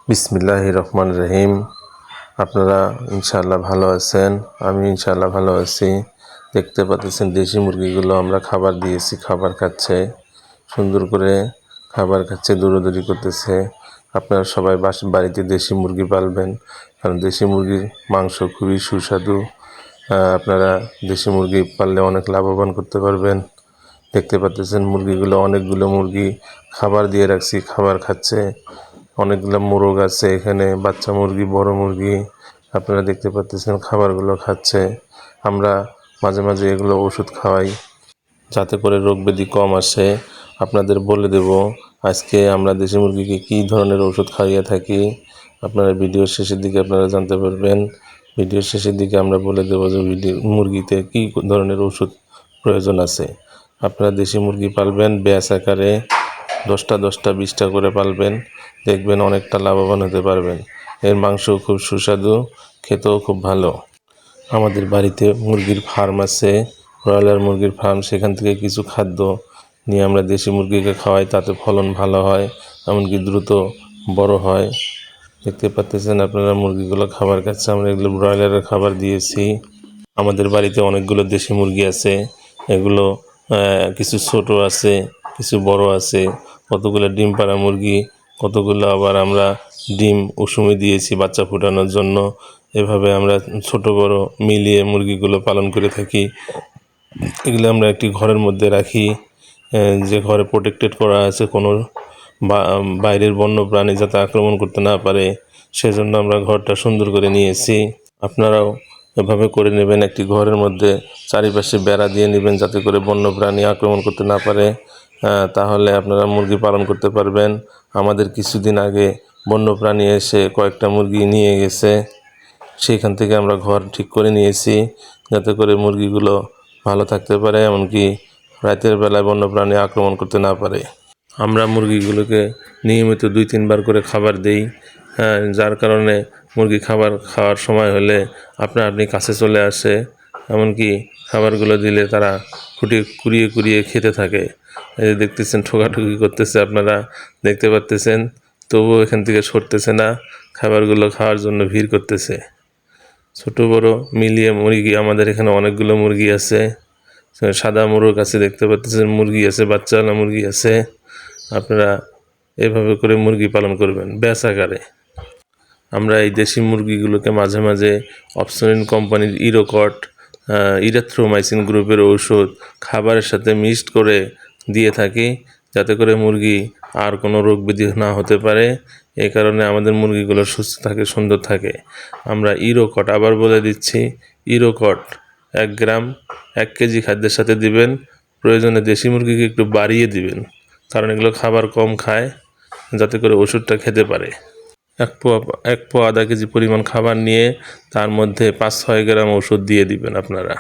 বিসমিল্লাহির রহমানির রহিম। আপনারা ইনশাআল্লাহ ভালো আছেন, আমি ইনশাআল্লাহ ভালো আছি। দেখতে পাচ্ছেন দেশি মুরগিগুলো আমরা খাবার দিয়েছি, খাবার খাচ্ছে, সুন্দর করে খাবার খাচ্ছে, দৌড়াদৌড়ি করতেছে। আপনারা সবাই বাড়িতে দেশি মুরগি পালবেন, কারণ দেশি মুরগির মাংস খুবই সুস্বাদু। আপনারা দেশি মুরগি পাললে অনেক লাভবান করতে পারবেন। দেখতে পাচ্ছেন মুরগিগুলো, অনেকগুলো মুরগি খাবার দিয়ে রাখছি, খাবার খাচ্ছে। অনেকগুলো মোরগ আছে এখানে, বাচ্চা মুরগি, বড় মুরগি। আপনারা দেখতে পাচ্ছেন খাবারগুলো খাচ্ছে। আমরা মাঝে মাঝে এগুলো ওষুধ খাওয়াই যাতে করে রোগ ব্যাধি কম আসে। আপনাদের বলে দেব আজকে আমরা দেশি মুরগিকে কী ধরনের ওষুধ খাইয়ে থাকি। আপনারা ভিডিওর শেষের দিকে আপনারা জানতে পারবেন। ভিডিওর শেষের দিকে আমরা বলে দেবো যে মুরগিতে কী ধরনের ওষুধ প্রয়োজন আছে। আপনারা দেশি মুরগি পালবেন ব্যাচ আকারে, 10টা 20টা করে পালবেন, দেখবেন অনেকটা লাভবান হতে পারবেন। এর মাংস খুব সুস্বাদু, খেতেও খুব ভালো। আমাদের বাড়িতে মুরগির ফার্ম আছে, ব্রয়লার মুরগির ফার্ম। সেখান থেকে কিছু খাদ্য নিয়ে আমরা দেশি মুরগিকে খাওয়াই, তাতে ফলন ভালো হয়, এমনকি দ্রুত বড় হয়। দেখতে পাচ্ছেন আপনারা মুরগিগুলো খাবার খাচ্ছে, আমরা এগুলো ব্রয়লারের খাবার দিয়েছি। আমাদের বাড়িতে অনেকগুলো দেশি মুরগি আছে, এগুলো কিছু ছোট আছে, কিছু বড় আছে। কতগুলো ডিম পাড়া মুরগি, কতগুলো আবার আমরা ডিম উষুমে দিয়েছি বাচ্চা ফোটানোর জন্য। এভাবে আমরা ছোট বড় মিলিয়ে মুরগিগুলো পালন করে থাকি। এগুলো আমরা একটি ঘরের মধ্যে রাখি, যে ঘরে প্রোটেক্টেড করা আছে, কোনো বাইরের বন্য প্রাণী যাতে আক্রমণ করতে না পারে, সেজন্য আমরা ঘরটা সুন্দর করে নিয়েছি। আপনারাও এভাবে করে নেবেন, একটি ঘরের মধ্যে চারিপাশে বেড়া দিয়ে নেবেন যাতে করে বন্য প্রাণী আক্রমণ করতে না পারে। তাহলে আপনারা মুরগি পালন করতে পারবেন। আমাদের কিছুদিন আগে বন্য প্রাণী এসে কয়েকটা মুরগি নিয়ে গেছে, সেইখান থেকে আমরা ঘর ঠিক করে নিয়েছি যাতে করে মুরগিগুলো ভালো থাকতে পারে, এমনকি রাতের বেলায় বন্য প্রাণী আক্রমণ করতে না পারে। আমরা মুরগিগুলোকে নিয়মিত 2-3 বার করে খাবার দেই, যার কারণে মুরগি খাবার খাওয়ার সময় হলে আপনি কাছে চলে আসে। এমনকি খাবারগুলো দিলে তারা কুড়িয়ে কুড়িয়ে খেতে থাকে। এই যে দেখতেছেন ঠোকাঠুকি করতেছে, আপনারা দেখতে পাচ্তেছেন, তবুও এখান থেকে সরতেছে না, খাবারগুলো খাওয়ার জন্য ভিড় করতেছে। ছোট বড় মিলিয়ে মুরগি আমাদের এখানে অনেকগুলো মুরগি আছে। সাদা মোরগ আছে, দেখতে পাচ্ছেন, মুরগি আছে, বাচ্চাওয়ালা মুরগি আছে। আপনারা এভাবে করে মুরগি পালন করবেন ব্যাচ আকারে। আমরা এই দেশি মুরগিগুলোকে মাঝে মাঝে অপসনিন কোম্পানির ইরোকট, ইরিথ্রোমাইসিন গ্রুপের ঔষধ খাবারের সাথে মিক্সড করে দিয়ে থাকি, যাতে করে মুরগি আর কোনো রোগ ব্যাধি না হতে পারে। এই কারণে আমাদের মুরগিগুলো সুস্থ থাকে, সুন্দর থাকে। আমরা ইরোকট, আবার বলে দিচ্ছি, ইরোকট 1 গ্রাম 1 কেজি খাদ্যের সাথে দিবেন। প্রয়োজনে দেশি মুরগিকে একটু বাড়িয়ে দিবেন, কারণ এগুলো খাবার কম খায়, যাতে করে ওষুধটা খেতে পারে। 1 পোয়া আধা কেজি পরিমাণ খাবার নিয়ে তার মধ্যে 5-6 গ্রাম ওষুধ দিয়ে দিবেন আপনারা।